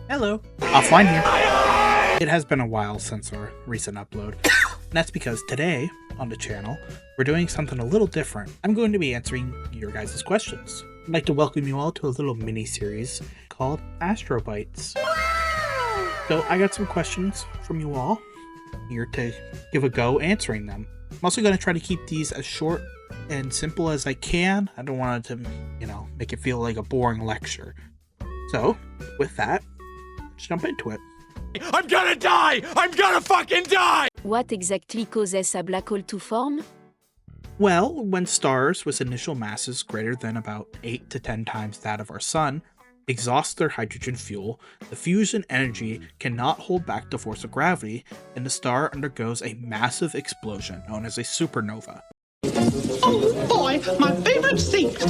Hello, offline here. It has been a while since our recent upload. And that's because today, on the channel, we're doing something a little different. I'm going to be answering your guys' questions. I'd like to welcome you all to a little mini-series called Astrobytes. So I got some questions from you all, here to give a go answering them. I'm also going to try to keep these as short and simple as I can. I don't want it to, make it feel like a boring lecture. So, with that, let's jump into it. I'm gonna die! I'm gonna fucking die! What exactly causes a black hole to form? Well, when stars with initial masses greater than about 8 to 10 times that of our sun exhaust their hydrogen fuel, the fusion energy cannot hold back the force of gravity, and the star undergoes a massive explosion known as a supernova. Oh boy, my favorite seat.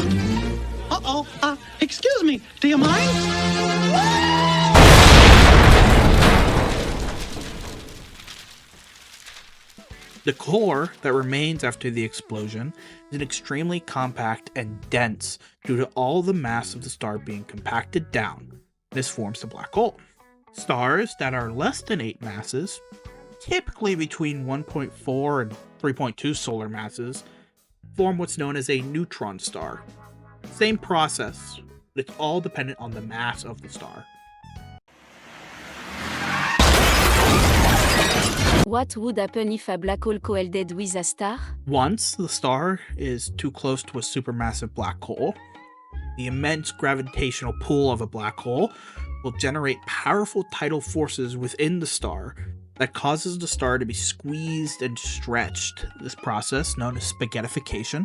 Excuse me, do you mind? The core that remains after the explosion is extremely compact and dense due to all the mass of the star being compacted down. This forms the black hole. Stars that are less than 8 masses, typically between 1.4 and 3.2 solar masses, form what's known as a neutron star. Same process, but it's all dependent on the mass of the star. What would happen if a black hole collided with a star? Once the star is too close to a supermassive black hole, the immense gravitational pull of a black hole will generate powerful tidal forces within the star that causes the star to be squeezed and stretched. This process, known as spaghettification,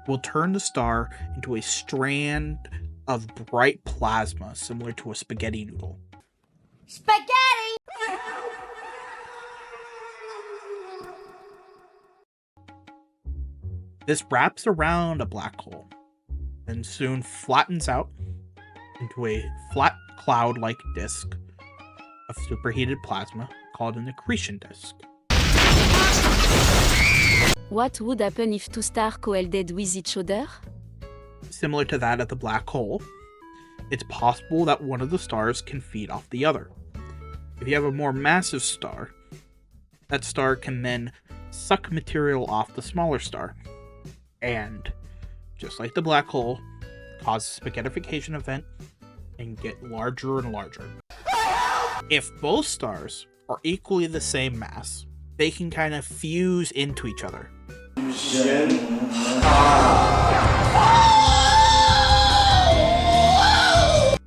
will turn the star into a strand of bright plasma similar to a spaghetti noodle. Spaghetti! This wraps around a black hole and soon flattens out into a flat cloud-like disk of superheated plasma called an accretion disk. What would happen if two stars collided with each other? Similar to that of the black hole, it's possible that one of the stars can feed off the other. If you have a more massive star, that star can then suck material off the smaller star, and, just like the black hole, cause a spaghettification event and get larger and larger. If both stars are equally the same mass, they can kind of fuse into each other.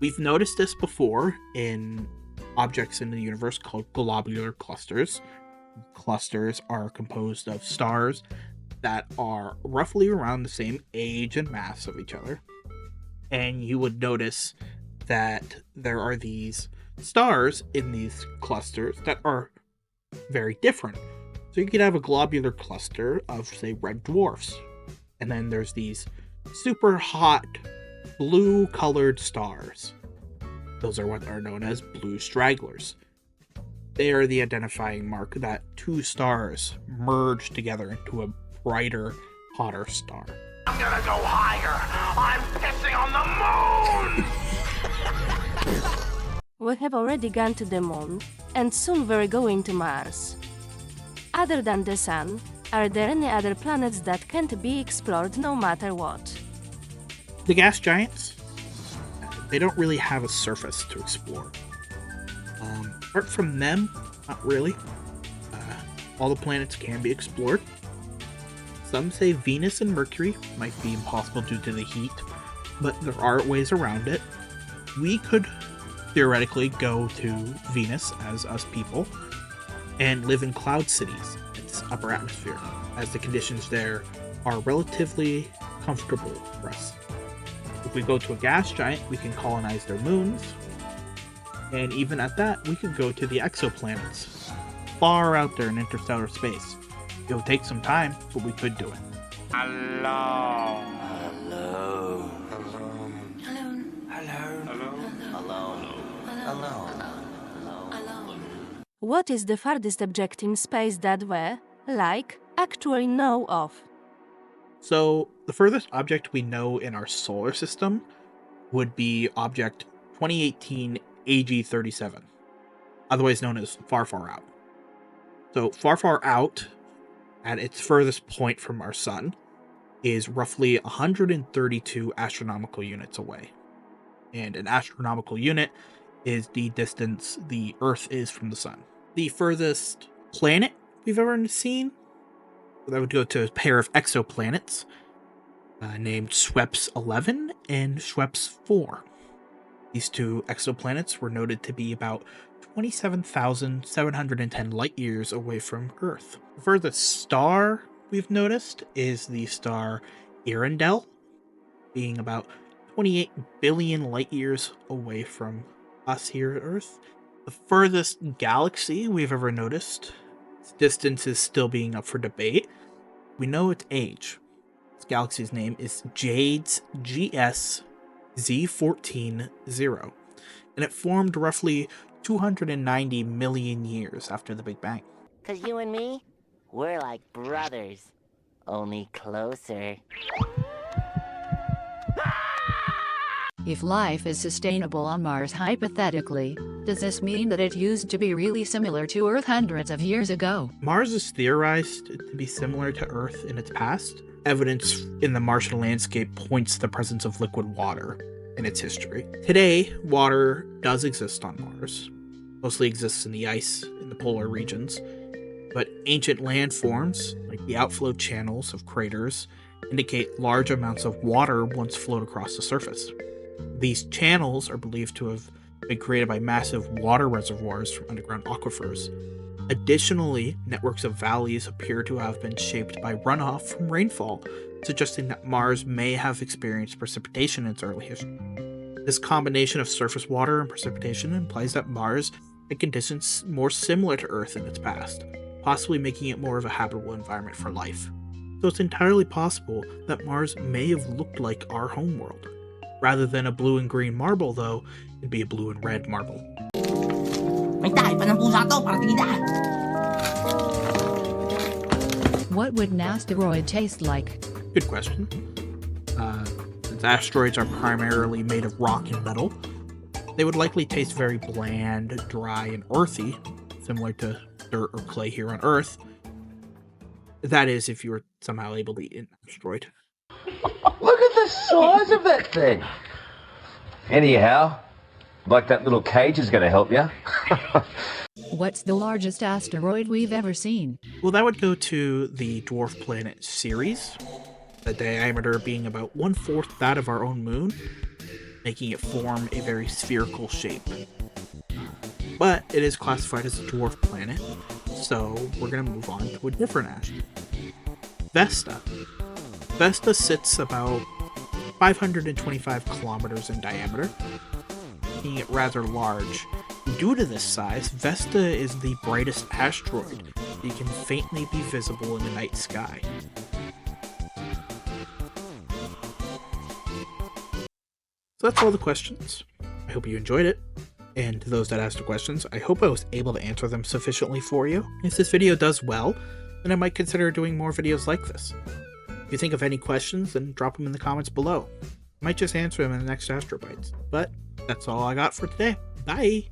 We've noticed this before in objects in the universe called globular clusters. Clusters are composed of stars that are roughly around the same age and mass of each other. And you would notice that there are these stars in these clusters that are very different. So you could have a globular cluster of, say, red dwarfs. And then there's these super hot blue colored stars. Those are what are known as blue stragglers. They are the identifying mark that two stars merge together into a brighter, hotter star. I'm gonna go higher! I'm pissing on the moon! We have already gone to the moon, and soon we're going to Mars. Other than the sun, are there any other planets that can't be explored no matter what? The gas giants, they don't really have a surface to explore. Apart from them, not really. All the planets can be explored. Some say Venus and Mercury might be impossible due to the heat, but there are ways around it. We could theoretically go to Venus as us people and live in cloud cities, its upper atmosphere, as the conditions there are relatively comfortable for us. If we go to a gas giant, we can colonize their moons, and even at that, we could go to the exoplanets, far out there in interstellar space. It would take some time, but we could do it. Hello. Alone. What is the farthest object in space that we, actually know of? So, the furthest object we know in our solar system would be object 2018 AG-37, otherwise known as Far Far Out. So Far Far Out, at its furthest point from our sun, is roughly 132 astronomical units away. And an astronomical unit is the distance the Earth is from the sun. The furthest planet we've ever seen, that would go to a pair of exoplanets named Schweppes 11 and Schweppes 4. These two exoplanets were noted to be about 27,710 light years away from Earth. The furthest star we've noticed is the star Earendel, being about 28 billion light years away from us here at Earth. The furthest galaxy we've ever noticed, its distance is still being up for debate. We know its age. This galaxy's name is Jade's GS Z14-0, and it formed roughly 290 million years after the Big Bang. 'Cause you and me, we're like brothers, only closer. If life is sustainable on Mars hypothetically, does this mean that it used to be really similar to Earth hundreds of years ago? Mars is theorized to be similar to Earth in its past. Evidence in the Martian landscape points to the presence of liquid water in its history. Today, water does exist on Mars. Mostly exists in the ice in the polar regions. But ancient landforms, like the outflow channels of craters, indicate large amounts of water once flowed across the surface. These channels are believed to have been created by massive water reservoirs from underground aquifers. Additionally, networks of valleys appear to have been shaped by runoff from rainfall, suggesting that Mars may have experienced precipitation in its early history. This combination of surface water and precipitation implies that Mars had conditions more similar to Earth in its past, possibly making it more of a habitable environment for life. So it's entirely possible that Mars may have looked like our homeworld. Rather than a blue and green marble, though, it'd be a blue and red marble. What would an asteroid taste like? Good question. Since asteroids are primarily made of rock and metal, they would likely taste very bland, dry, and earthy, similar to dirt or clay here on Earth. That is, if you were somehow able to eat an asteroid. Look at the size of that thing. Anyhow, like that little cage is going to help you. What's the largest asteroid we've ever seen? Well, that would go to the dwarf planet Ceres, the diameter being about 1/4 that of our own moon, making it form a very spherical shape. But it is classified as a dwarf planet, so we're going to move on to a different asteroid. Vesta. Vesta sits about 525 kilometers in diameter, making it rather large. Due to this size, Vesta is the brightest asteroid. It can faintly be visible in the night sky. So that's all the questions. I hope you enjoyed it. And to those that asked the questions, I hope I was able to answer them sufficiently for you. If this video does well, then I might consider doing more videos like this. If you think of any questions, then drop them in the comments below. I might just answer them in the next Astrobytes. But that's all I got for today. Bye!